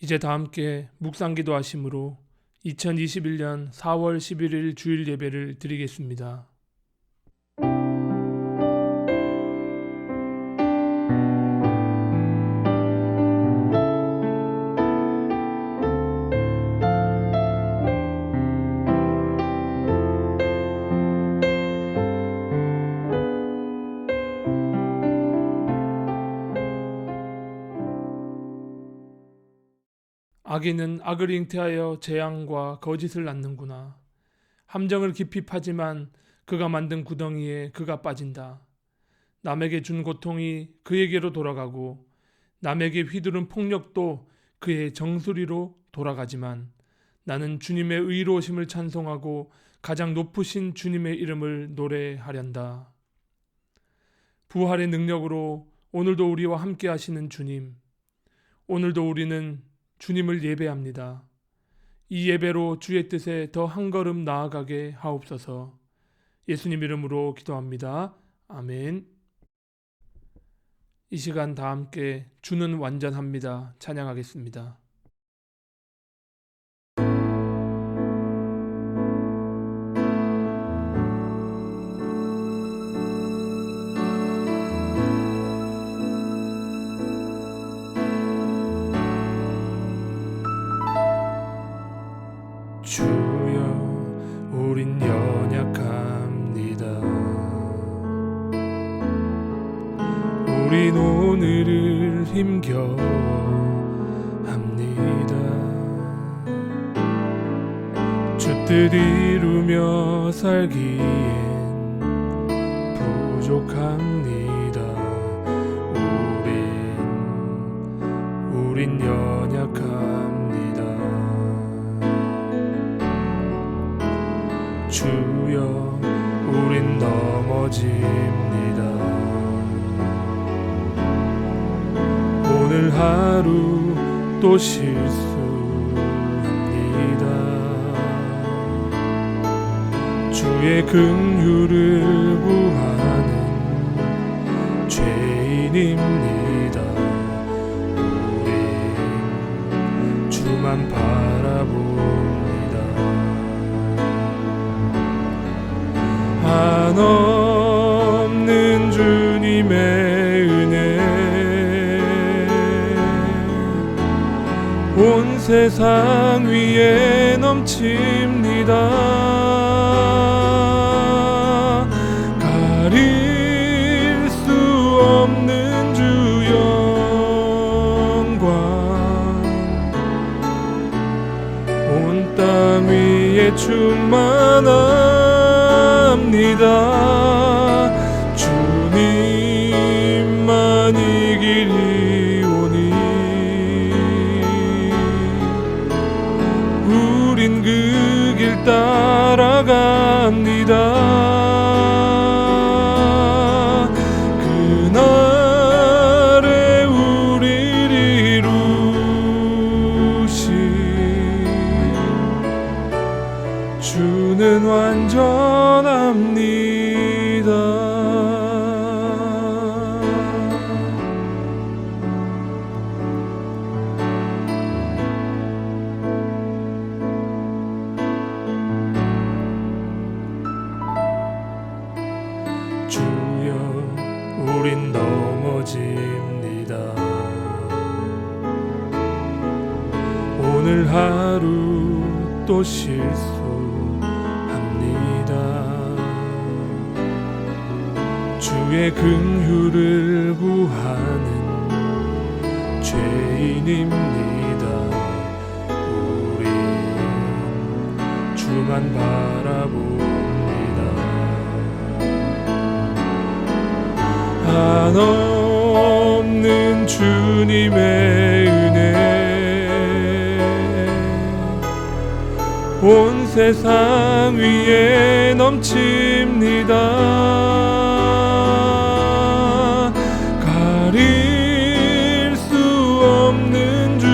이제 다 함께 묵상기도 하심으로 2021년 4월 11일 주일 예배를 드리겠습니다. 악인은 악을 잉태하여 재앙과 거짓을 낳는구나. 함정을 깊이 파지만 그가 만든 구덩이에 그가 빠진다. 남에게 준 고통이 그에게로 돌아가고 남에게 휘두른 폭력도 그의 정수리로 돌아가지만 나는 주님의 의로우심을 찬송하고 가장 높으신 주님의 이름을 노래하련다. 부활의 능력으로 오늘도 우리와 함께 하시는 주님, 오늘도 우리는 주님을 예배합니다. 이 예배로 주의 뜻에 더 한 걸음 나아가게 하옵소서. 예수님 이름으로 기도합니다. 아멘. 이 시간 다 함께 주는 완전합니다. 찬양하겠습니다. 주여 우린 연약합니다. 우린 오늘을 힘겨워합니다. 주 뜻 이루며 살기엔 부족합니다. 우린 연약합니다. 주여 우린 넘어집니다. 오늘 하루 또 실수합니다. 주의 긍휼을 구하는 죄인입니다. 우린 주만 바라봅니다. 한없는 주님의 은혜 온 세상 위에 넘칩니다. 가릴 수 없는 주 영광 온 땅 위에 충만합니다. 주님만 이 길이 오니 우린 그 길 따라갑니다. 그날에 우릴 이루신 주는 완전합니다. 하루 또 실수합니다. 주의 긍휼을 구하는 죄인입니다. 우린 주만 바라봅니다. 한없는 주님의 은혜 온 세상 위에 넘칩니다. 가릴 수 없는 주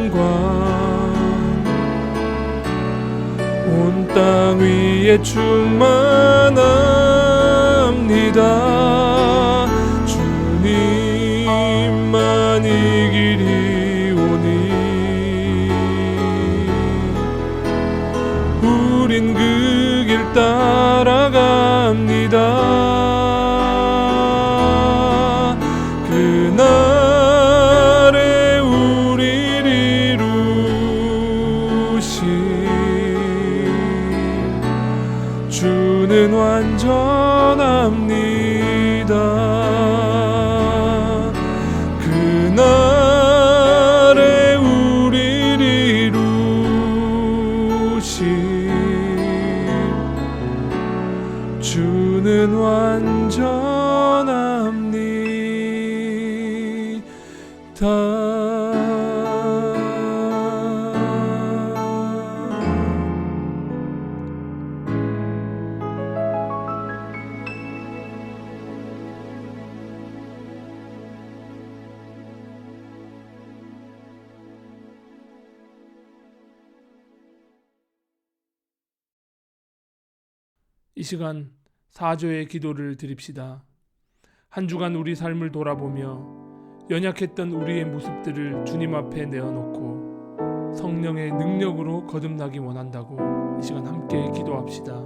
영광 온 땅 위에 충만합니다. 주님만 이 길이 오니 우린 그 길 따라갑니다. 그날에 우리를 이루실 주는 완전합니다. 그날에 우리를 이루실 주는 완전합니다. 이 시간 사조의 기도를 드립시다. 한 주간 우리 삶을 돌아보며 연약했던 우리의 모습들을 주님 앞에 내어놓고 성령의 능력으로 거듭나기 원한다고 이 시간 함께 기도합시다.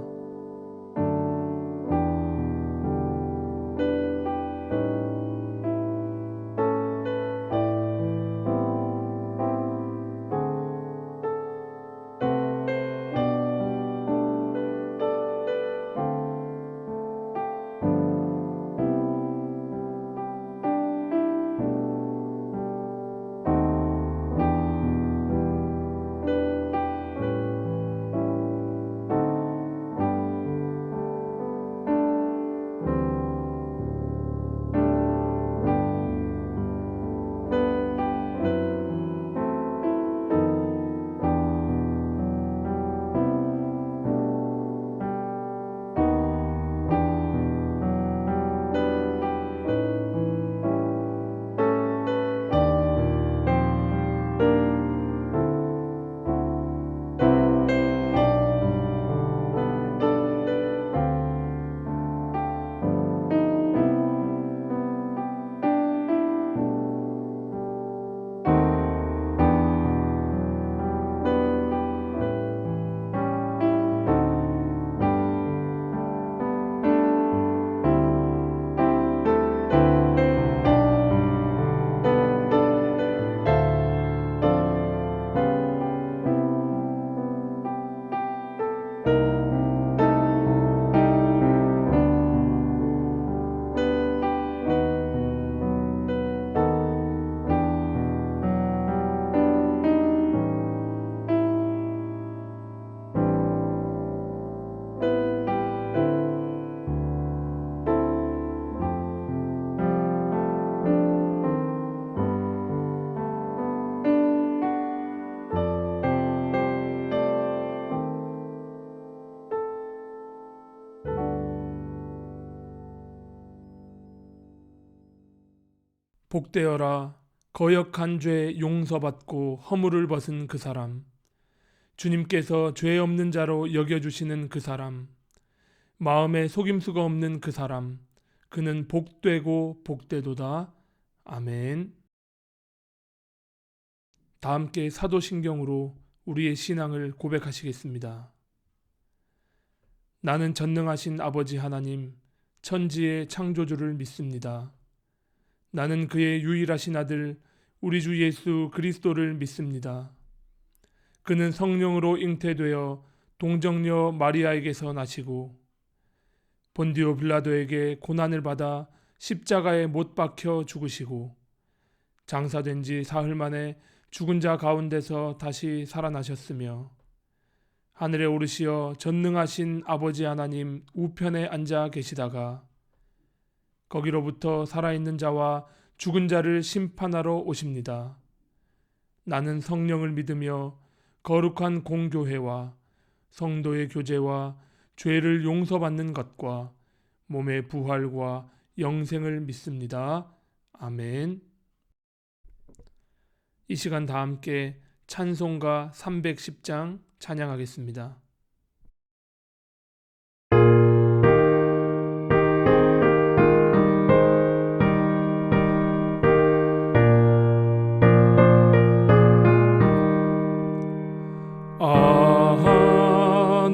복되어라 거역한 죄 용서받고 허물을 벗은 그 사람, 주님께서 죄 없는 자로 여겨주시는 그 사람, 마음에 속임수가 없는 그 사람, 그는 복되고 복되도다. 아멘. 다 함께 사도신경으로 우리의 신앙을 고백하시겠습니다. 나는 전능하신 아버지 하나님, 천지의 창조주를 믿습니다. 나는 그의 유일하신 아들 우리 주 예수 그리스도를 믿습니다. 그는 성령으로 잉태되어 동정녀 마리아에게서 나시고 본디오 빌라도에게 고난을 받아 십자가에 못 박혀 죽으시고 장사된 지 사흘 만에 죽은 자 가운데서 다시 살아나셨으며 하늘에 오르시어 전능하신 아버지 하나님 우편에 앉아 계시다가 거기로부터 살아있는 자와 죽은 자를 심판하러 오십니다. 나는 성령을 믿으며 거룩한 공교회와 성도의 교제와 죄를 용서받는 것과 몸의 부활과 영생을 믿습니다. 아멘. 이 시간 다 함께 찬송가 310장 찬양하겠습니다.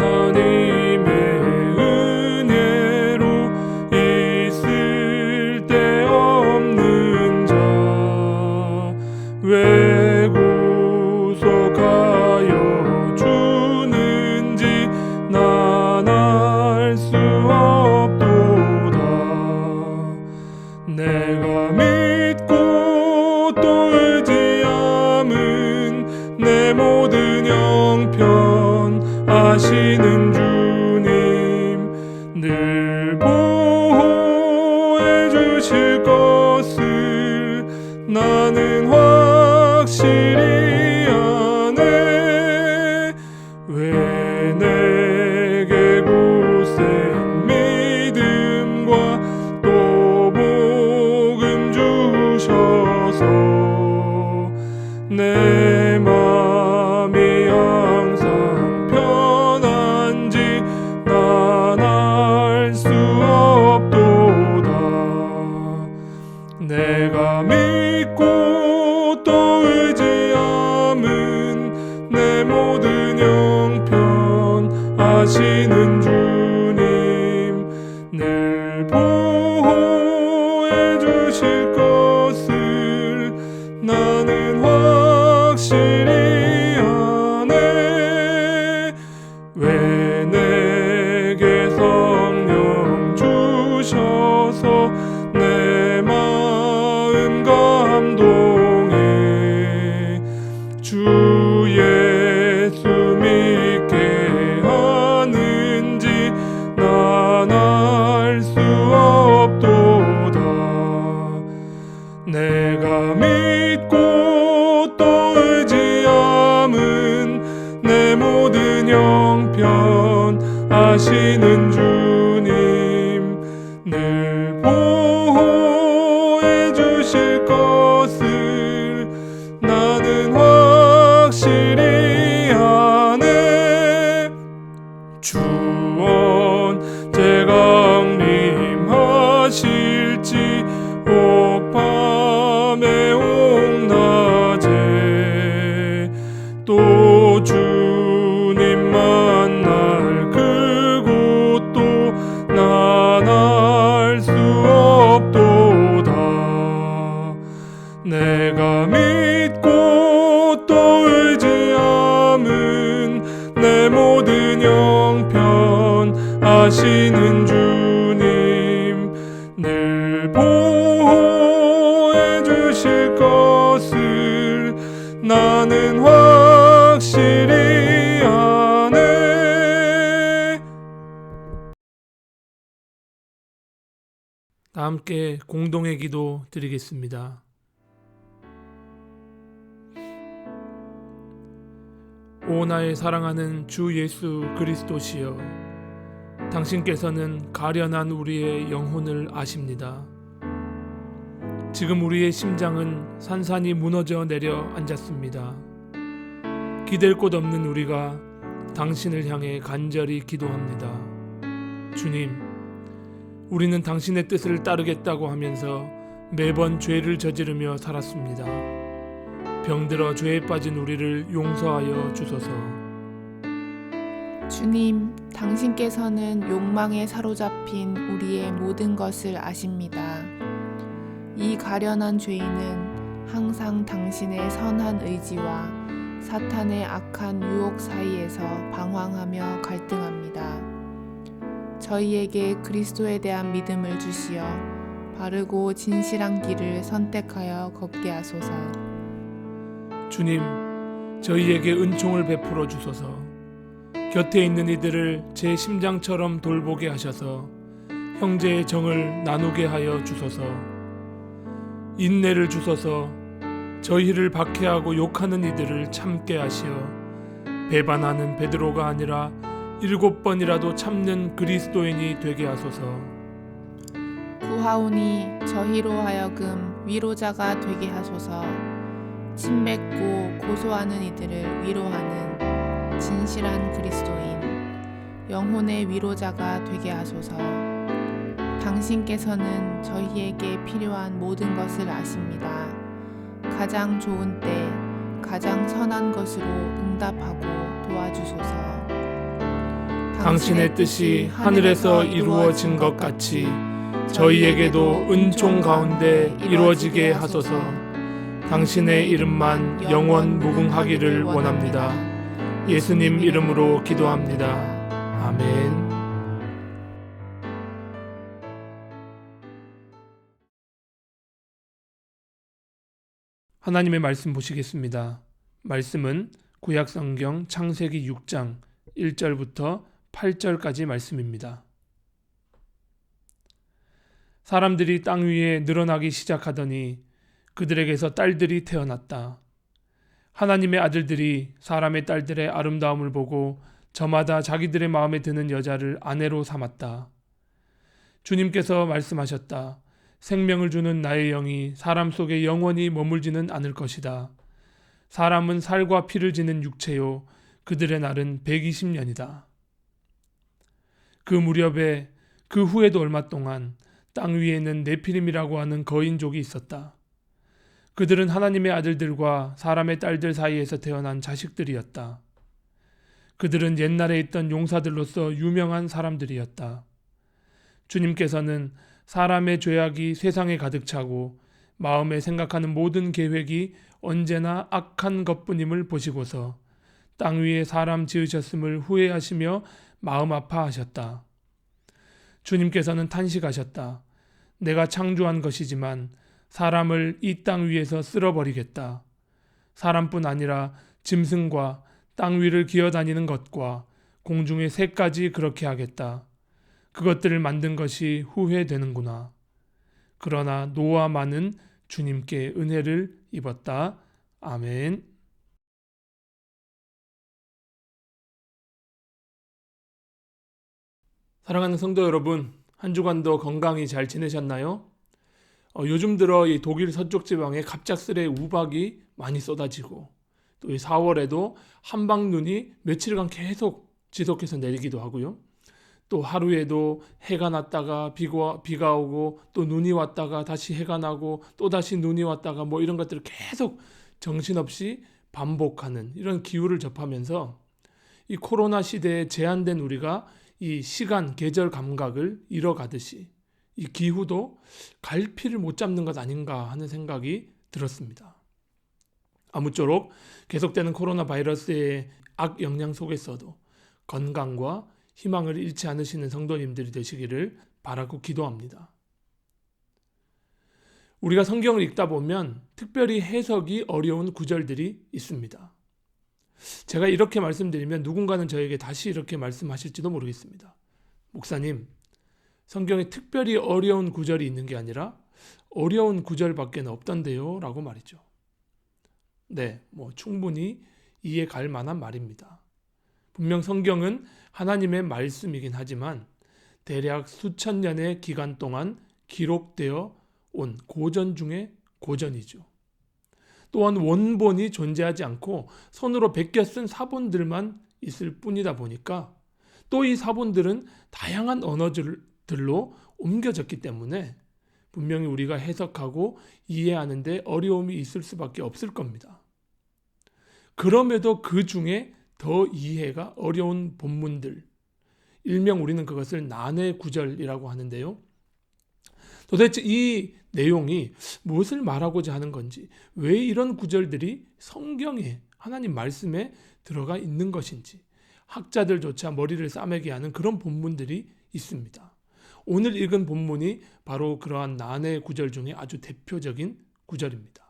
하나님의 은혜로 있을 데 없는 자 왜 구속하여 주는지 난 알 수 없도다. 내가 믿고 또 의지함은 내 모든 형편 아시는 주님 늘 보호해 주실 것을 나는 확실히 아네. 왜 내게 굳센 믿음과 또 복음 주셔서 내 맘이 항상 편한지 난 알 수 없도다. 내가 믿고 또 의지함은 내 모든 형편 아시는 주님 늘 보호해 주실 것을 나는 확실히 아네. 왜 내게 성령 주셔서 내 마음 감동해 주 예수 믿게 하는지 난 알 수 없도다. 내가 믿고 또 의지함은 내 모든 형편 아시는 주님 늘 보호해 주실 것을 나는 확실히 아네. 주 언제 강림하실지 옥밤에 옥낮에 또 주님 만날 그곳도 난 알 수 없도다. 내가 믿고 또 의지함은 내 모든 형편 아시는 주님 늘 보호해 주실 것을 나는 확실히 아네. 다 함께 공동의 기도 드리겠습니다. 오 나의 사랑하는 주 예수 그리스도시여, 당신께서는 가련한 우리의 영혼을 아십니다. 지금 우리의 심장은 산산이 무너져 내려 앉았습니다. 기댈 곳 없는 우리가 당신을 향해 간절히 기도합니다. 주님, 우리는 당신의 뜻을 따르겠다고 하면서 매번 죄를 저지르며 살았습니다. 병들어 죄에 빠진 우리를 용서하여 주소서. 주님, 당신께서는 욕망에 사로잡힌 우리의 모든 것을 아십니다. 이 가련한 죄인은 항상 당신의 선한 의지와 사탄의 악한 유혹 사이에서 방황하며 갈등합니다. 저희에게 그리스도에 대한 믿음을 주시어 바르고 진실한 길을 선택하여 걷게 하소서. 주님, 저희에게 은총을 베풀어 주소서. 곁에 있는 이들을 제 심장처럼 돌보게 하셔서 형제의 정을 나누게 하여 주소서. 인내를 주소서. 저희를 박해하고 욕하는 이들을 참게 하시어 배반하는 베드로가 아니라 7번이라도 참는 그리스도인이 되게 하소서. 구하오니 저희로 하여금 위로자가 되게 하소서. 침뱉고 고소하는 이들을 위로하는 진실한 그리스도인, 영혼의 위로자가 되게 하소서. 당신께서는 저희에게 필요한 모든 것을 아십니다. 가장 좋은 때 가장 선한 것으로 응답하고 도와주소서. 당신의 뜻이 하늘에서 이루어진 것 같이 저희에게도 은총 가운데 이루어지게 하소서. 당신의 이름만 영원 무궁하기를 원합니다. 예수님 이름으로 기도합니다. 아멘. 하나님의 말씀 보시겠습니다. 말씀은 구약성경 창세기 6장 1절부터 8절까지 말씀입니다. 사람들이 땅 위에 늘어나기 시작하더니 그들에게서 딸들이 태어났다. 하나님의 아들들이 사람의 딸들의 아름다움을 보고 저마다 자기들의 마음에 드는 여자를 아내로 삼았다. 주님께서 말씀하셨다. 생명을 주는 나의 영이 사람 속에 영원히 머물지는 않을 것이다. 사람은 살과 피를 지닌 육체요 그들의 날은 120년이다. 그 무렵에 그 후에도 얼마 동안 땅 위에는 네피림이라고 하는 거인족이 있었다. 그들은 하나님의 아들들과 사람의 딸들 사이에서 태어난 자식들이었다. 그들은 옛날에 있던 용사들로서 유명한 사람들이었다. 주님께서는 사람의 죄악이 세상에 가득 차고 마음에 생각하는 모든 계획이 언제나 악한 것뿐임을 보시고서 땅 위에 사람 지으셨음을 후회하시며 마음 아파하셨다. 주님께서는 탄식하셨다. 내가 창조한 것이지만 사람을 이 땅 위에서 쓸어버리겠다. 사람뿐 아니라 짐승과 땅 위를 기어다니는 것과 공중의 새까지 그렇게 하겠다. 그것들을 만든 것이 후회되는구나. 그러나 노아만은 주님께 은혜를 입었다. 아멘. 사랑하는 성도 여러분, 한 주간도 건강히 잘 지내셨나요? 요즘 들어 이 독일 서쪽 지방에 갑작스레 우박이 많이 쏟아지고 또 이 4월에도 한방눈이 며칠간 계속 지속해서 내리기도 하고요. 또 하루에도 해가 났다가 비가 오고 또 눈이 왔다가 다시 해가 나고 또 다시 눈이 왔다가 뭐 이런 것들을 계속 정신없이 반복하는 이런 기후를 접하면서 이 코로나 시대에 제한된 우리가 이 시간, 계절 감각을 잃어가듯이 이 기후도 갈피를 못 잡는 것 아닌가 하는 생각이 들었습니다. 아무쪼록 계속되는 코로나 바이러스의 악영향 속에서도 건강과 희망을 잃지 않으시는 성도님들이 되시기를 바라고 기도합니다. 우리가 성경을 읽다 보면 특별히 해석이 어려운 구절들이 있습니다. 제가 이렇게 말씀드리면 누군가는 저에게 다시 이렇게 말씀하실지도 모르겠습니다. 목사님, 성경에 특별히 어려운 구절이 있는 게 아니라 어려운 구절밖에 없던데요? 라고 말이죠. 네, 충분히 이해 갈 만한 말입니다. 분명 성경은 하나님의 말씀이긴 하지만 대략 수천 년의 기간 동안 기록되어 온 고전 중에 고전이죠. 또한 원본이 존재하지 않고 손으로 베껴 쓴 사본들만 있을 뿐이다 보니까 또 이 사본들은 다양한 언어들로 옮겨졌기 때문에 분명히 우리가 해석하고 이해하는 데 어려움이 있을 수밖에 없을 겁니다. 그럼에도 그 중에 더 이해가 어려운 본문들, 일명 우리는 그것을 난해 구절이라고 하는데요. 도대체 이 내용이 무엇을 말하고자 하는 건지, 왜 이런 구절들이 성경에, 하나님 말씀에 들어가 있는 것인지 학자들조차 머리를 싸매게 하는 그런 본문들이 있습니다. 오늘 읽은 본문이 바로 그러한 난해 구절 중에 아주 대표적인 구절입니다.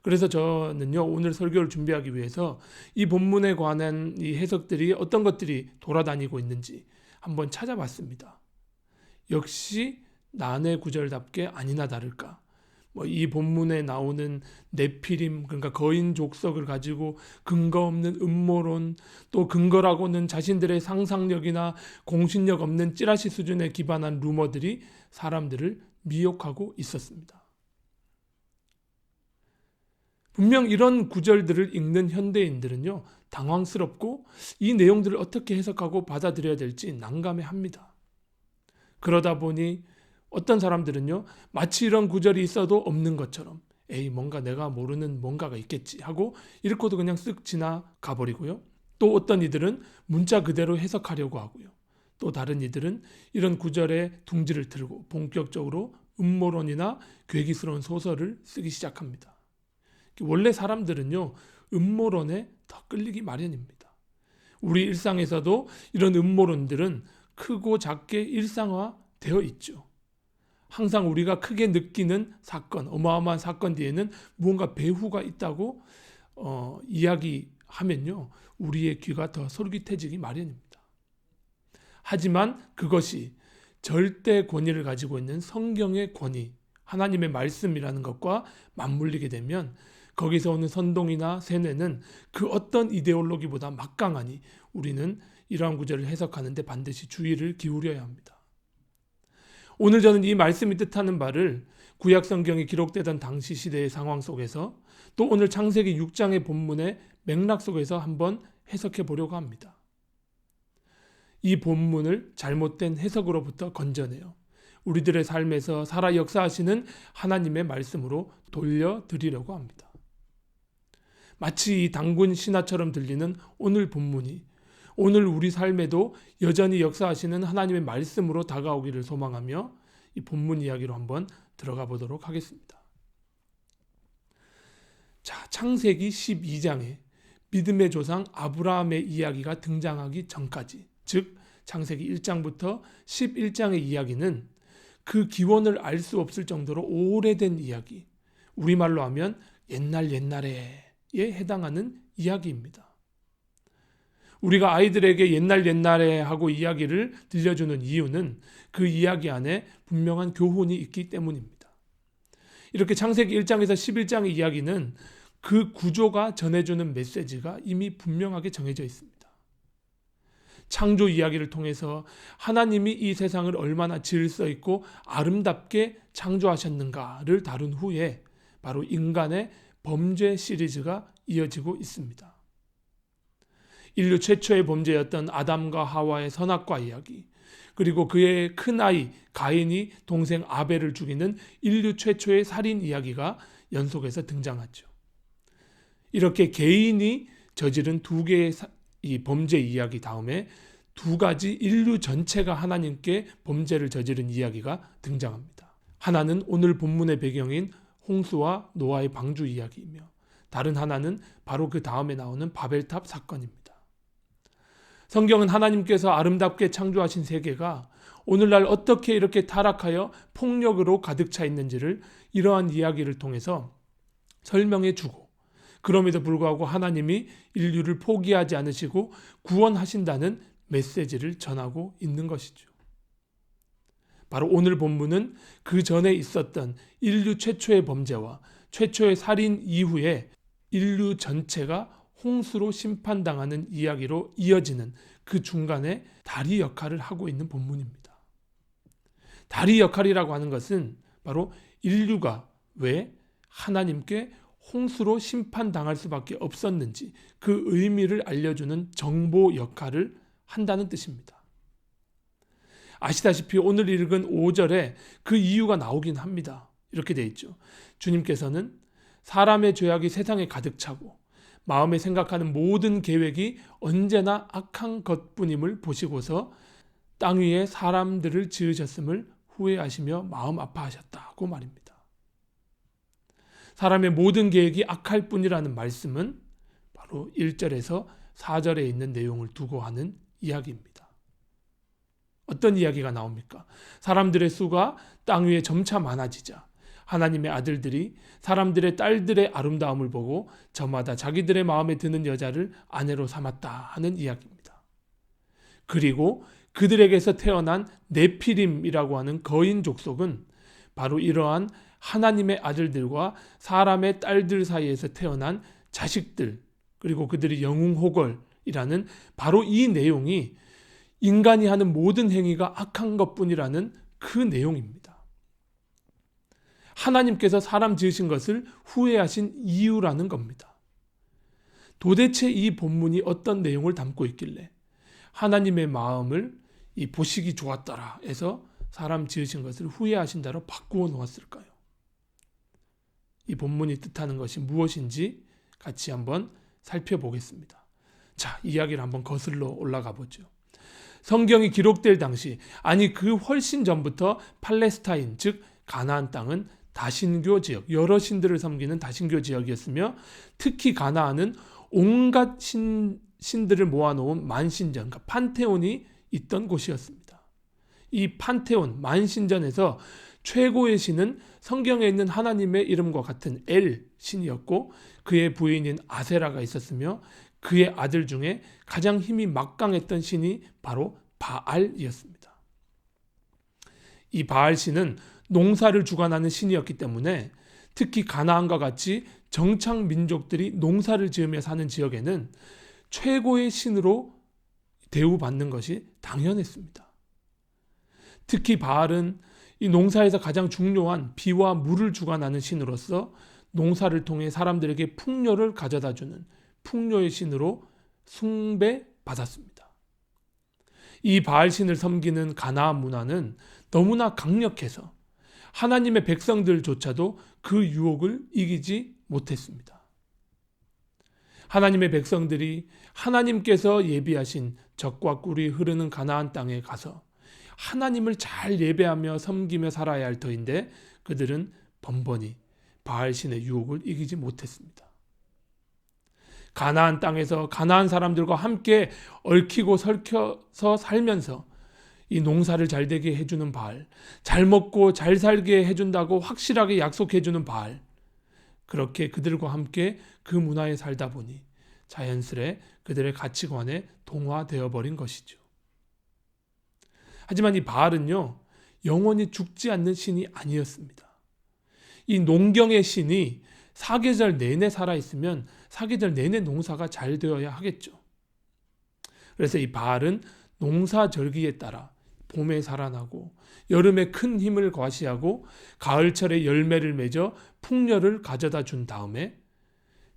그래서 저는요, 오늘 설교를 준비하기 위해서 이 본문에 관한 이 해석들이 어떤 것들이 돌아다니고 있는지 한번 찾아봤습니다. 역시 난해 구절답게 아니나 다를까, 이 본문에 나오는 네피림, 그러니까 거인 족속을 가지고 근거 없는 음모론, 또 근거라고는 자신들의 상상력이나 공신력 없는 찌라시 수준에 기반한 루머들이 사람들을 미혹하고 있었습니다. 분명 이런 구절들을 읽는 현대인들은요, 당황스럽고 이 내용들을 어떻게 해석하고 받아들여야 될지 난감해합니다. 그러다 보니 어떤 사람들은요, 마치 이런 구절이 있어도 없는 것처럼 에이, 뭔가 내가 모르는 뭔가가 있겠지 하고 읽고도 그냥 쓱 지나가 버리고요. 또 어떤 이들은 문자 그대로 해석하려고 하고요. 또 다른 이들은 이런 구절의 둥지를 틀고 본격적으로 음모론이나 괴기스러운 소설을 쓰기 시작합니다. 원래 사람들은요, 음모론에 더 끌리기 마련입니다. 우리 일상에서도 이런 음모론들은 크고 작게 일상화되어 있죠. 항상 우리가 크게 느끼는 사건, 어마어마한 사건 뒤에는 무언가 배후가 있다고 이야기하면요, 우리의 귀가 더 솔깃해지기 마련입니다. 하지만 그것이 절대 권위를 가지고 있는 성경의 권위, 하나님의 말씀이라는 것과 맞물리게 되면 거기서 오는 선동이나 세뇌는 그 어떤 이데올로기보다 막강하니 우리는 이러한 구절을 해석하는 데 반드시 주의를 기울여야 합니다. 오늘 저는 이 말씀이 뜻하는 바를 구약 성경이 기록되던 당시 시대의 상황 속에서, 또 오늘 창세기 6장의 본문의 맥락 속에서 한번 해석해 보려고 합니다. 이 본문을 잘못된 해석으로부터 건져내어 우리들의 삶에서 살아 역사하시는 하나님의 말씀으로 돌려드리려고 합니다. 마치 이 단군 신화처럼 들리는 오늘 본문이 오늘 우리 삶에도 여전히 역사하시는 하나님의 말씀으로 다가오기를 소망하며 이 본문 이야기로 한번 들어가 보도록 하겠습니다. 자, 창세기 12장에 믿음의 조상 아브라함의 이야기가 등장하기 전까지, 즉 창세기 1장부터 11장의 이야기는 그 기원을 알 수 없을 정도로 오래된 이야기, 우리말로 하면 옛날에 해당하는 이야기입니다. 우리가 아이들에게 옛날에 하고 이야기를 들려주는 이유는 그 이야기 안에 분명한 교훈이 있기 때문입니다. 이렇게 창세기 1장에서 11장의 이야기는 그 구조가 전해주는 메시지가 이미 분명하게 정해져 있습니다. 창조 이야기를 통해서 하나님이 이 세상을 얼마나 질서 있고 아름답게 창조하셨는가를 다룬 후에 바로 인간의 범죄 시리즈가 이어지고 있습니다. 인류 최초의 범죄였던 아담과 하와의 선악과 이야기, 그리고 그의 큰아이 가인이 동생 아벨을 죽이는 인류 최초의 살인 이야기가 연속해서 등장하죠. 이렇게 개인이 저지른 두 개의 이 범죄 이야기 다음에 두 가지 인류 전체가 하나님께 범죄를 저지른 이야기가 등장합니다. 하나는 오늘 본문의 배경인 홍수와 노아의 방주 이야기이며, 다른 하나는 바로 그 다음에 나오는 바벨탑 사건입니다. 성경은 하나님께서 아름답게 창조하신 세계가 오늘날 어떻게 이렇게 타락하여 폭력으로 가득 차 있는지를 이러한 이야기를 통해서 설명해 주고, 그럼에도 불구하고 하나님이 인류를 포기하지 않으시고 구원하신다는 메시지를 전하고 있는 것이죠. 바로 오늘 본문은 그 전에 있었던 인류 최초의 범죄와 최초의 살인 이후에 인류 전체가 홍수로 심판당하는 이야기로 이어지는 그 중간에 다리 역할을 하고 있는 본문입니다. 다리 역할이라고 하는 것은 바로 인류가 왜 하나님께 홍수로 심판당할 수밖에 없었는지 그 의미를 알려주는 정보 역할을 한다는 뜻입니다. 아시다시피 오늘 읽은 5절에 그 이유가 나오긴 합니다. 이렇게 돼 있죠. 주님께서는 사람의 죄악이 세상에 가득 차고 마음에 생각하는 모든 계획이 언제나 악한 것뿐임을 보시고서 땅 위에 사람들을 지으셨음을 후회하시며 마음 아파하셨다고 말입니다. 사람의 모든 계획이 악할 뿐이라는 말씀은 바로 1절에서 4절에 있는 내용을 두고 하는 이야기입니다. 어떤 이야기가 나옵니까? 사람들의 수가 땅 위에 점차 많아지자 하나님의 아들들이 사람들의 딸들의 아름다움을 보고 저마다 자기들의 마음에 드는 여자를 아내로 삼았다 하는 이야기입니다. 그리고 그들에게서 태어난 네피림이라고 하는 거인 족속은 바로 이러한 하나님의 아들들과 사람의 딸들 사이에서 태어난 자식들, 그리고 그들이 영웅호걸이라는 바로 이 내용이 인간이 하는 모든 행위가 악한 것뿐이라는 그 내용입니다. 하나님께서 사람 지으신 것을 후회하신 이유라는 겁니다. 도대체 이 본문이 어떤 내용을 담고 있길래 하나님의 마음을 이 보시기 좋았더라 해서 사람 지으신 것을 후회하신다로 바꾸어 놓았을까요? 이 본문이 뜻하는 것이 무엇인지 같이 한번 살펴보겠습니다. 자, 이야기를 한번 거슬러 올라가 보죠. 성경이 기록될 당시, 아니 그 훨씬 전부터 팔레스타인, 즉 가나안 땅은 다신교 지역, 여러 신들을 섬기는 다신교 지역이었으며 특히 가나안은 온갖 신들을 모아놓은 만신전, 그러니까 판테온이 있던 곳이었습니다. 이 판테온, 만신전에서 최고의 신은 성경에 있는 하나님의 이름과 같은 엘 신이었고 그의 부인인 아세라가 있었으며 그의 아들 중에 가장 힘이 막강했던 신이 바로 바알이었습니다. 이 바알 신은 농사를 주관하는 신이었기 때문에 특히 가나안과 같이 정착 민족들이 농사를 지으며 사는 지역에는 최고의 신으로 대우받는 것이 당연했습니다. 특히 바알은 이 농사에서 가장 중요한 비와 물을 주관하는 신으로서 농사를 통해 사람들에게 풍요를 가져다주는 풍요의 신으로 숭배받았습니다. 이 바알 신을 섬기는 가나안 문화는 너무나 강력해서 하나님의 백성들조차도 그 유혹을 이기지 못했습니다. 하나님의 백성들이 하나님께서 예비하신 젖과 꿀이 흐르는 가나안 땅에 가서 하나님을 잘 예배하며 섬기며 살아야 할 터인데 그들은 번번이 바알신의 유혹을 이기지 못했습니다. 가나안 땅에서 가나안 사람들과 함께 얽히고 설켜서 살면서 이 농사를 잘 되게 해주는 바알, 잘 먹고 잘 살게 해준다고 확실하게 약속해주는 바알, 그렇게 그들과 함께 그 문화에 살다 보니 자연스레 그들의 가치관에 동화되어 버린 것이죠. 하지만 이 바알은요, 영원히 죽지 않는 신이 아니었습니다. 이 농경의 신이 사계절 내내 살아있으면 사계절 내내 농사가 잘 되어야 하겠죠. 그래서 이 바알은 농사절기에 따라 봄에 살아나고 여름에 큰 힘을 과시하고 가을철에 열매를 맺어 풍년을 가져다 준 다음에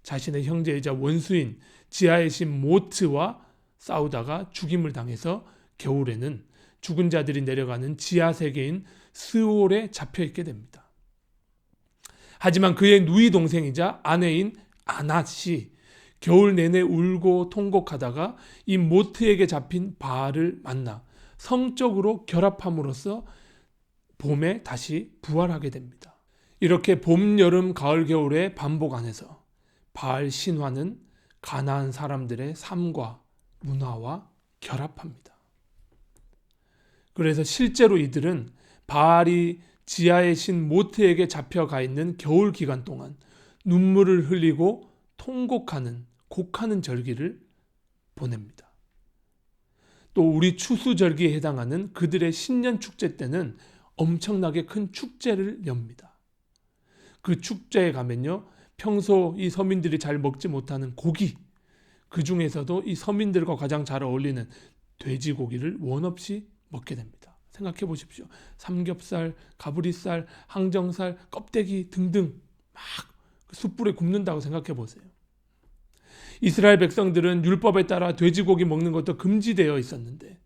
자신의 형제이자 원수인 지하의 신 모트와 싸우다가 죽임을 당해서 겨울에는 죽은 자들이 내려가는 지하 세계인 스올에 잡혀있게 됩니다. 하지만 그의 누이 동생이자 아내인 아낫이 겨울 내내 울고 통곡하다가 이 모트에게 잡힌 바알을 만나 성적으로 결합함으로써 봄에 다시 부활하게 됩니다. 이렇게 봄, 여름, 가을, 겨울의 반복 안에서 바알 신화는 가나안 사람들의 삶과 문화와 결합합니다. 그래서 실제로 이들은 바알이 지하의 신 모트에게 잡혀가 있는 겨울 기간 동안 눈물을 흘리고 통곡하는 곡하는 절기를 보냅니다. 또 우리 추수절기에 해당하는 그들의 신년 축제 때는 엄청나게 큰 축제를 엽니다. 그 축제에 가면요, 평소 이 서민들이 잘 먹지 못하는 고기, 그 중에서도 이 서민들과 가장 잘 어울리는 돼지고기를 원없이 먹게 됩니다. 생각해 보십시오. 삼겹살, 가브리살, 항정살, 껍데기 등등 막 숯불에 굽는다고 생각해 보세요. 이스라엘 백성들은 율법에 따라 돼지고기 먹는 것도 금지되어 있었는데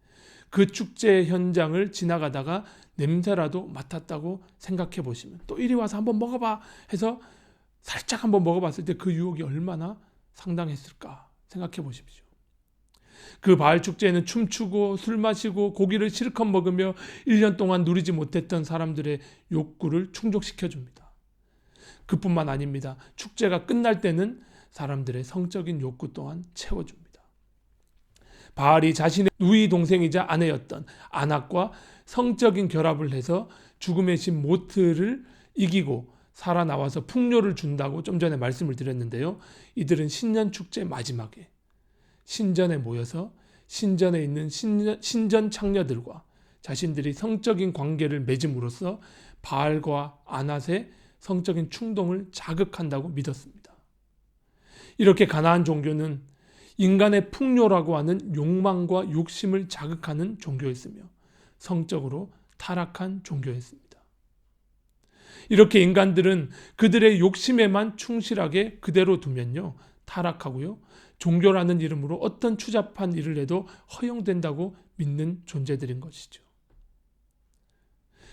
그 축제 현장을 지나가다가 냄새라도 맡았다고 생각해 보시면 또 이리 와서 한번 먹어봐 해서 살짝 한번 먹어봤을 때 그 유혹이 얼마나 상당했을까 생각해 보십시오. 그 바알 축제에는 춤추고 술 마시고 고기를 실컷 먹으며 1년 동안 누리지 못했던 사람들의 욕구를 충족시켜 줍니다. 그뿐만 아닙니다. 축제가 끝날 때는 사람들의 성적인 욕구 또한 채워줍니다. 바알이 자신의 누이 동생이자 아내였던 아낙과 성적인 결합을 해서 죽음의 신 모트를 이기고 살아나와서 풍요를 준다고 좀 전에 말씀을 드렸는데요. 이들은 신년 축제 마지막에 신전에 모여서 신전에 있는 신전 창녀들과 자신들이 성적인 관계를 맺음으로써 바알과 아낫의 성적인 충동을 자극한다고 믿었습니다. 이렇게 가나안 종교는 인간의 풍요라고 하는 욕망과 욕심을 자극하는 종교였으며 성적으로 타락한 종교였습니다. 이렇게 인간들은 그들의 욕심에만 충실하게 그대로 두면요, 타락하고요, 종교라는 이름으로 어떤 추잡한 일을 해도 허용된다고 믿는 존재들인 것이죠.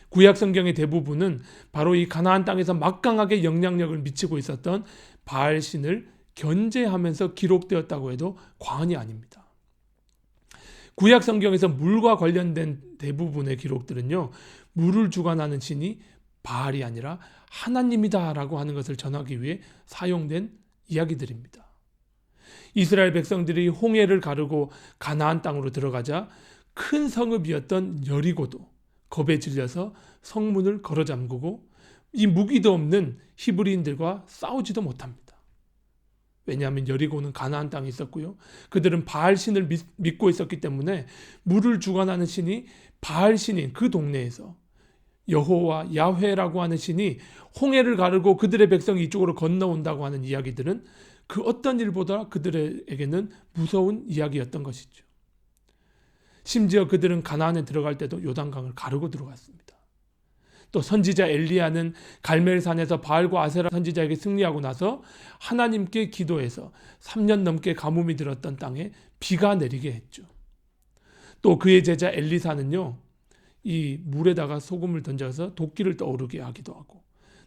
구약 성경의 대부분은 바로 이 가나안 땅에서 막강하게 영향력을 미치고 있었던 바알 신을 견제하면서 기록되었다고 해도 과언이 아닙니다. 구약 성경에서 물과 관련된 대부분의 기록들은요, 물을 주관하는 신이 바알이 아니라 하나님이다라고 하는 것을 전하기 위해 사용된 이야기들입니다. 이스라엘 백성들이 홍해를 가르고 가나안 땅으로 들어가자 큰 성읍이었던 여리고도 겁에 질려서 성문을 걸어 잠그고 이 무기도 없는 히브리인들과 싸우지도 못합니다. 왜냐하면 여리고는 가나안 땅에 있었고요. 그들은 바알 신을 믿고 있었기 때문에 물을 주관하는 신이 바알 신인 그 동네에서 여호와 야훼라고 하는 신이 홍해를 가르고 그들의 백성이 이쪽으로 건너온다고 하는 이야기들은 그 어떤 일보다 그들에게는 무서운 이야기였던 것이죠. 심지어 그들은 가나안에 들어갈 때도 요단강을 가르고 들어갔습니다. 또 선지자 엘리야는 갈멜산에서 바알과 아세라 선지자에게 승리하고 나서 하나님께 기도해서 3년 넘게 가뭄이 들었던 땅에 비가 내리게 했죠. 또 그의 제자 엘리사는요, 이 물에다가 소금을 던져서 도끼를 떠오르게 하기도 하고,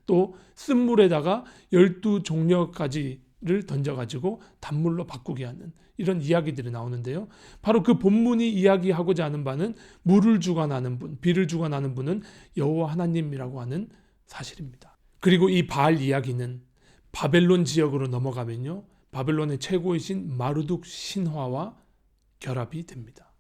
또 쓴물에다가 12종려가지를 던져가지고 단물로 바꾸게 하는 이런 이야기들이 나오는데요. 바로 그 본문이 이야기하고자 하는 바는 물을 주관하는 분, 비를 주관하는 분은 여호와 하나님이라고 하는 사실입니다. 그리고 이 바알 이야기는 바벨론 지역으로 넘어가면요, 바벨론의 최고의 신 마르둑 신화와 결합이 됩니다.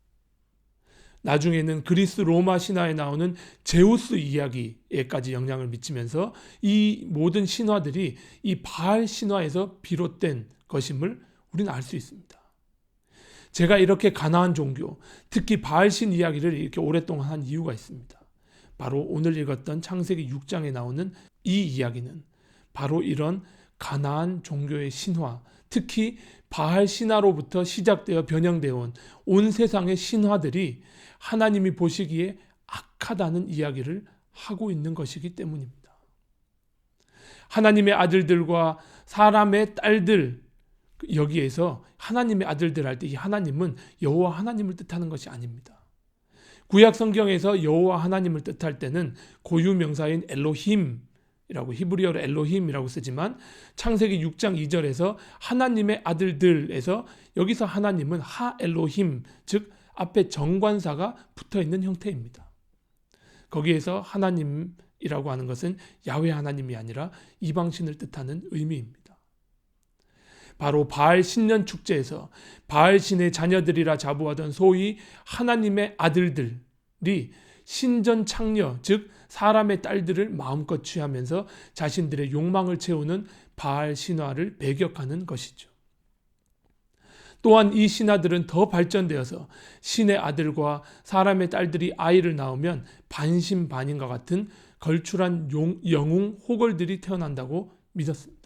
나중에는 그리스 로마 신화에 나오는 제우스 이야기에까지 영향을 미치면서 이 모든 신화들이 이 바알 신화에서 비롯된 것임을 우리는 알 수 있습니다. 제가 이렇게 가나안 종교, 특히 바알신 이야기를 이렇게 오랫동안 한 이유가 있습니다. 바로 오늘 읽었던 창세기 6장에 나오는 이 이야기는 바로 이런 가나안 종교의 신화, 특히 바알 신화로부터 시작되어 변형되어 온 온 세상의 신화들이 하나님이 보시기에 악하다는 이야기를 하고 있는 것이기 때문입니다. 하나님의 아들들과 사람의 딸들, 여기에서 하나님의 아들들 할 때 이 하나님은 여호와 하나님을 뜻하는 것이 아닙니다. 구약 성경에서 여호와 하나님을 뜻할 때는 고유 명사인 엘로힘이라고, 히브리어로 엘로힘이라고 쓰지만 창세기 6장 2절에서 하나님의 아들들에서 여기서 하나님은 하 엘로힘, 즉 앞에 정관사가 붙어 있는 형태입니다. 거기에서 하나님이라고 하는 것은 야훼 하나님이 아니라 이방신을 뜻하는 의미입니다. 바로 바알 신년 축제에서 바알 신의 자녀들이라 자부하던 소위 하나님의 아들들이 신전 창녀, 즉 사람의 딸들을 마음껏 취하면서 자신들의 욕망을 채우는 바알 신화를 배격하는 것이죠. 또한 이 신화들은 더 발전되어서 신의 아들과 사람의 딸들이 아이를 낳으면 반신반인과 같은 걸출한 영웅 호걸들이 태어난다고 믿었습니다.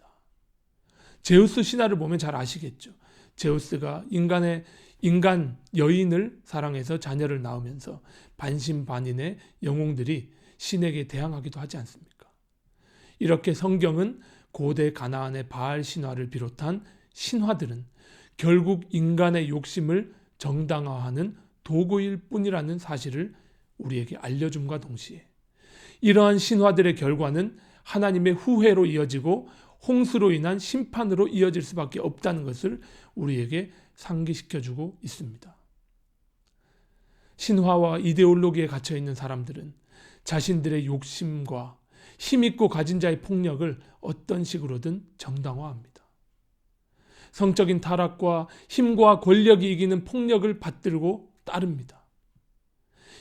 제우스 신화를 보면 잘 아시겠죠. 제우스가 인간 여인을 사랑해서 자녀를 낳으면서 반신반인의 영웅들이 신에게 대항하기도 하지 않습니까? 이렇게 성경은 고대 가나안의 바알 신화를 비롯한 신화들은 결국 인간의 욕심을 정당화하는 도구일 뿐이라는 사실을 우리에게 알려줌과 동시에 이러한 신화들의 결과는 하나님의 후회로 이어지고 홍수로 인한 심판으로 이어질 수밖에 없다는 것을 우리에게 상기시켜주고 있습니다. 신화와 이데올로기에 갇혀 있는 사람들은 자신들의 욕심과 힘있고 가진 자의 폭력을 어떤 식으로든 정당화합니다. 성적인 타락과 힘과 권력이 이기는 폭력을 받들고 따릅니다.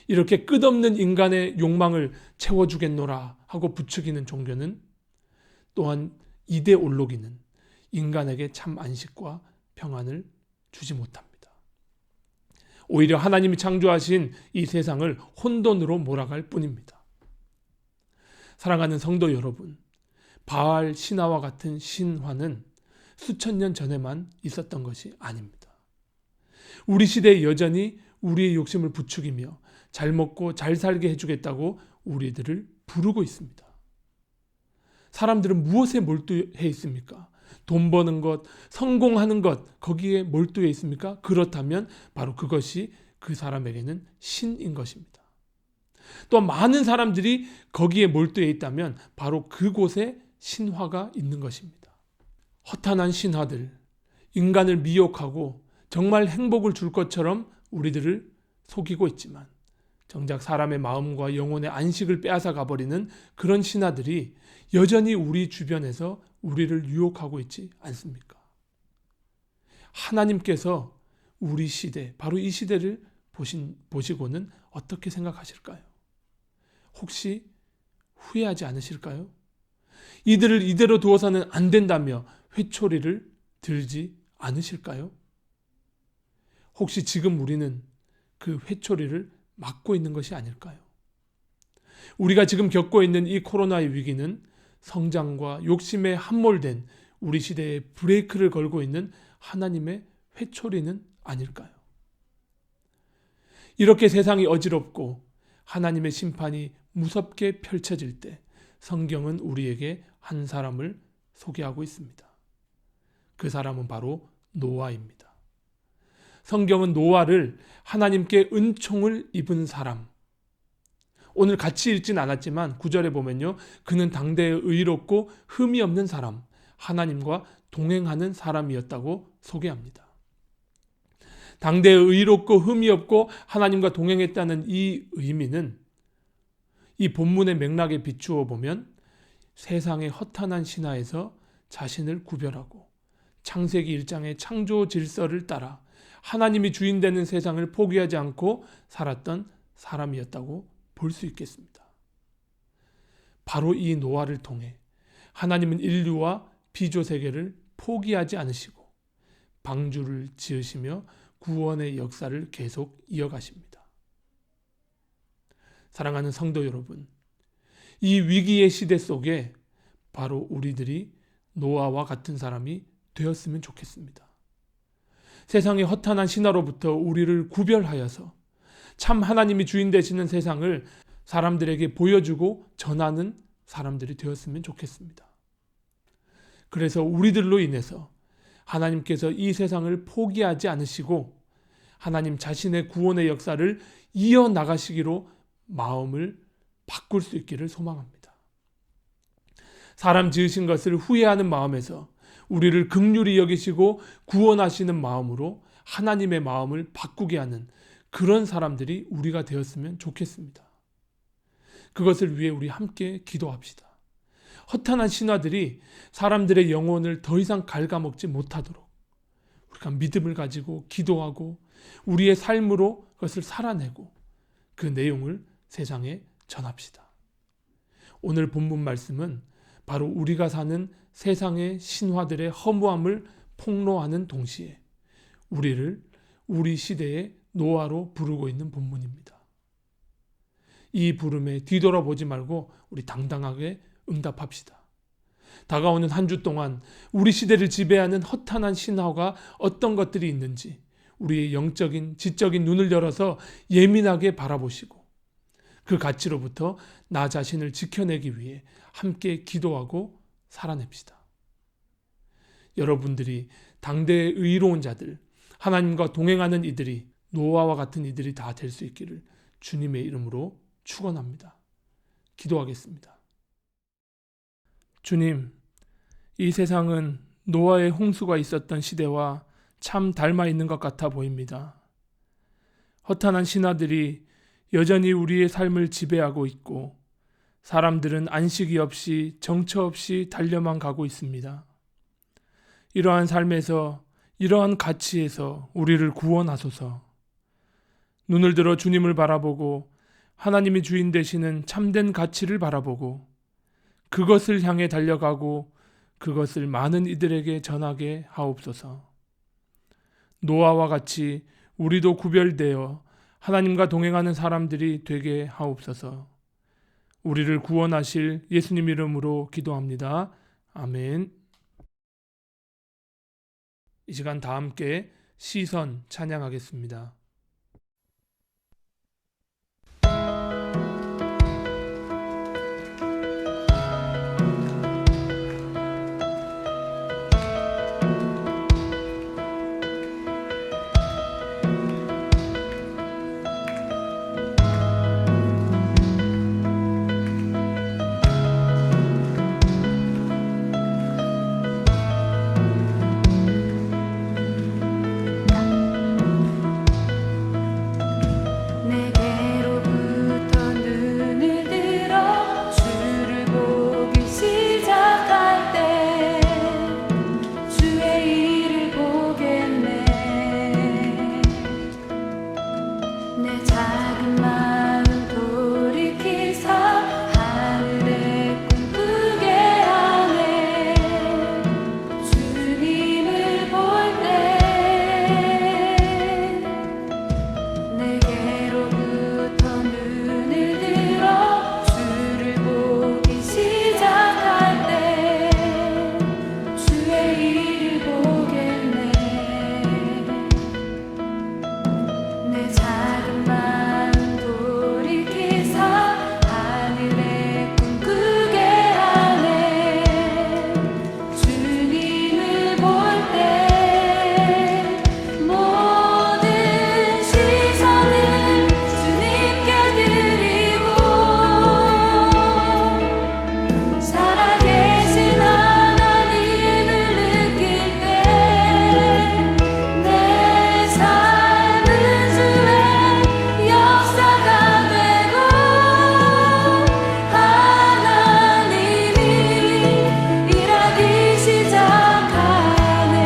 이렇게 끝없는 인간의 욕망을 채워주겠노라 하고 부추기는 종교는, 또한 이데올로기는 인간에게 참 안식과 평안을 주지 못합니다. 오히려 하나님이 창조하신 이 세상을 혼돈으로 몰아갈 뿐입니다. 사랑하는 성도 여러분, 바알 신화와 같은 신화는 수천 년 전에만 있었던 것이 아닙니다. 우리 시대에 여전히 우리의 욕심을 부추기며 잘 먹고 잘 살게 해주겠다고 우리들을 부르고 있습니다. 사람들은 무엇에 몰두해 있습니까? 돈 버는 것, 성공하는 것, 거기에 몰두해 있습니까? 그렇다면 바로 그것이 그 사람에게는 신인 것입니다. 또 많은 사람들이 거기에 몰두해 있다면 바로 그곳에 신화가 있는 것입니다. 허탄한 신화들, 인간을 미혹하고 정말 행복을 줄 것처럼 우리들을 속이고 있지만 정작 사람의 마음과 영혼의 안식을 빼앗아 가버리는 그런 신화들이 여전히 우리 주변에서 우리를 유혹하고 있지 않습니까? 하나님께서 우리 시대, 바로 이 시대를 보시고는 어떻게 생각하실까요? 혹시 후회하지 않으실까요? 이들을 이대로 두어서는 안 된다며 회초리를 들지 않으실까요? 혹시 지금 우리는 그 회초리를 막고 있는 것이 아닐까요? 우리가 지금 겪고 있는 이 코로나의 위기는 성장과 욕심에 함몰된 우리 시대에 브레이크를 걸고 있는 하나님의 회초리는 아닐까요? 이렇게 세상이 어지럽고 하나님의 심판이 무섭게 펼쳐질 때 성경은 우리에게 한 사람을 소개하고 있습니다. 그 사람은 바로 노아입니다. 성경은 노아를 하나님께 은총을 입은 사람, 오늘 같이 읽진 않았지만 9절에 보면요, 그는 당대에 의롭고 흠이 없는 사람, 하나님과 동행하는 사람이었다고 소개합니다. 당대에 의롭고 흠이 없고 하나님과 동행했다는 이 의미는 이 본문의 맥락에 비추어 보면 세상의 허탄한 신화에서 자신을 구별하고 창세기 1장의 창조 질서를 따라 하나님이 주인 되는 세상을 포기하지 않고 살았던 사람이었다고 볼 수 있겠습니다. 바로 이 노아를 통해 하나님은 인류와 피조 세계를 포기하지 않으시고 방주를 지으시며 구원의 역사를 계속 이어가십니다. 사랑하는 성도 여러분, 이 위기의 시대 속에 바로 우리들이 노아와 같은 사람이 되었으면 좋겠습니다. 세상의 허탄한 신화로부터 우리를 구별하여서 참 하나님이 주인 되시는 세상을 사람들에게 보여주고 전하는 사람들이 되었으면 좋겠습니다. 그래서 우리들로 인해서 하나님께서 이 세상을 포기하지 않으시고 하나님 자신의 구원의 역사를 이어나가시기로 마음을 바꿀 수 있기를 소망합니다. 사람 지으신 것을 후회하는 마음에서 우리를 긍휼히 여기시고 구원하시는 마음으로 하나님의 마음을 바꾸게 하는 그런 사람들이 우리가 되었으면 좋겠습니다. 그것을 위해 우리 함께 기도합시다. 허탄한 신화들이 사람들의 영혼을 더 이상 갉아먹지 못하도록 우리가 믿음을 가지고 기도하고 우리의 삶으로 그것을 살아내고 그 내용을 세상에 전합시다. 오늘 본문 말씀은 바로 우리가 사는 세상의 신화들의 허무함을 폭로하는 동시에 우리를 우리 시대의 노아로 부르고 있는 본문입니다. 이 부름에 뒤돌아보지 말고 우리 당당하게 응답합시다. 다가오는 한 주 동안 우리 시대를 지배하는 허탄한 신화가 어떤 것들이 있는지 우리의 영적인, 지적인 눈을 열어서 예민하게 바라보시고 그 가치로부터 나 자신을 지켜내기 위해 함께 기도하고 살아냅시다. 여러분들이 당대의 의로운 자들, 하나님과 동행하는 이들이 노아와 같은 이들이 다 될 수 있기를 주님의 이름으로 축원합니다. 기도하겠습니다. 주님, 이 세상은 노아의 홍수가 있었던 시대와 참 닮아 있는 것 같아 보입니다. 허탄한 신하들이 여전히 우리의 삶을 지배하고 있고 사람들은 안식이 없이 정처 없이 달려만 가고 있습니다. 이러한 삶에서 이러한 가치에서 우리를 구원하소서. 눈을 들어 주님을 바라보고 하나님이 주인 되시는 참된 가치를 바라보고 그것을 향해 달려가고 그것을 많은 이들에게 전하게 하옵소서. 노아와 같이 우리도 구별되어 하나님과 동행하는 사람들이 되게 하옵소서. 우리를 구원하실 예수님 이름으로 기도합니다. 아멘. 이 시간 다 함께 시선 찬양하겠습니다. 내게로부터 눈을 들어 주를 보기 시작할 때 주의 일을 보겠네. 내 작은 마음 돌이키사 하늘에 꿈꾸게 하네. 주님을 볼 때 내게로부터 눈을 들어 주를 보기 시작할 때 주의 일을 보겠네. 내 작은 마음 돌이키사 하늘에 꿈꾸게 하네. 주님을 볼 때 모든 시선을 주님께 드리고 살아계신 하나님을 느낄 때 내 삶은 주의 역사가 되고 하나님이 일하기 시작하네.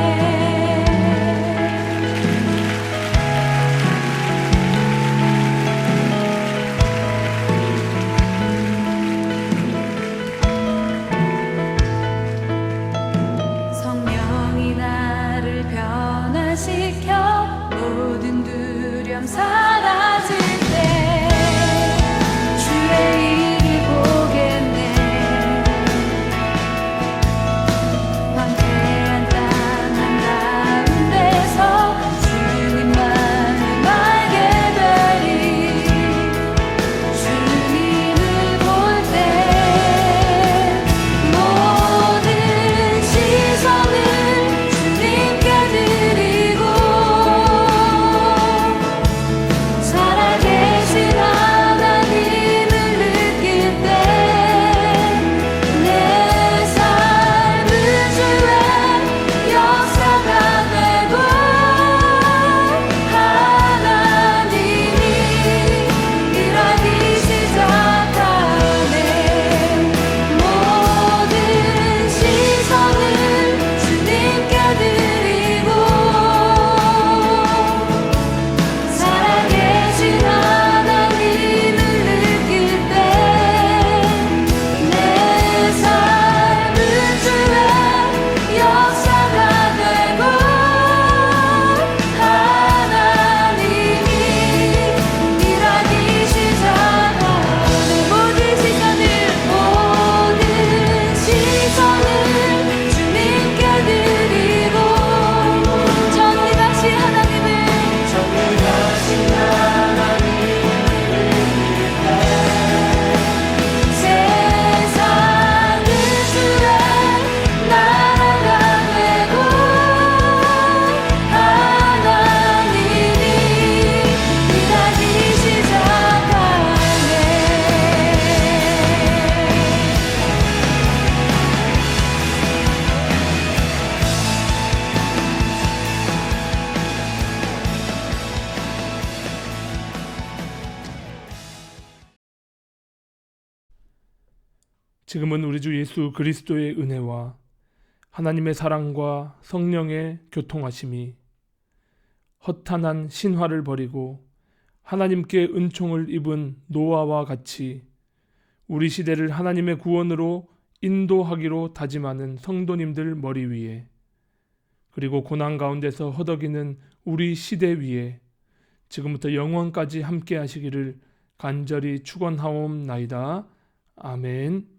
성령이 나를 변화시켜 모든 두려움 사라질 때 주의 일을 보겠네. 황폐한 땅 한가운데서 주님만을 알게 되리. 주님을 볼 때 모든 시선을 주님께 드리고 지금은 우리 주 예수 그리스도의 은혜와 하나님의 사랑과 성령의 교통하심이 허탄한 신화를 버리고 하나님께 은총을 입은 노아와 같이 우리 시대를 하나님의 구원으로 인도하기로 다짐하는 성도님들 머리 위에, 그리고 고난 가운데서 허덕이는 우리 시대 위에 지금부터 영원까지 함께 하시기를 간절히 축원하옵나이다. 아멘.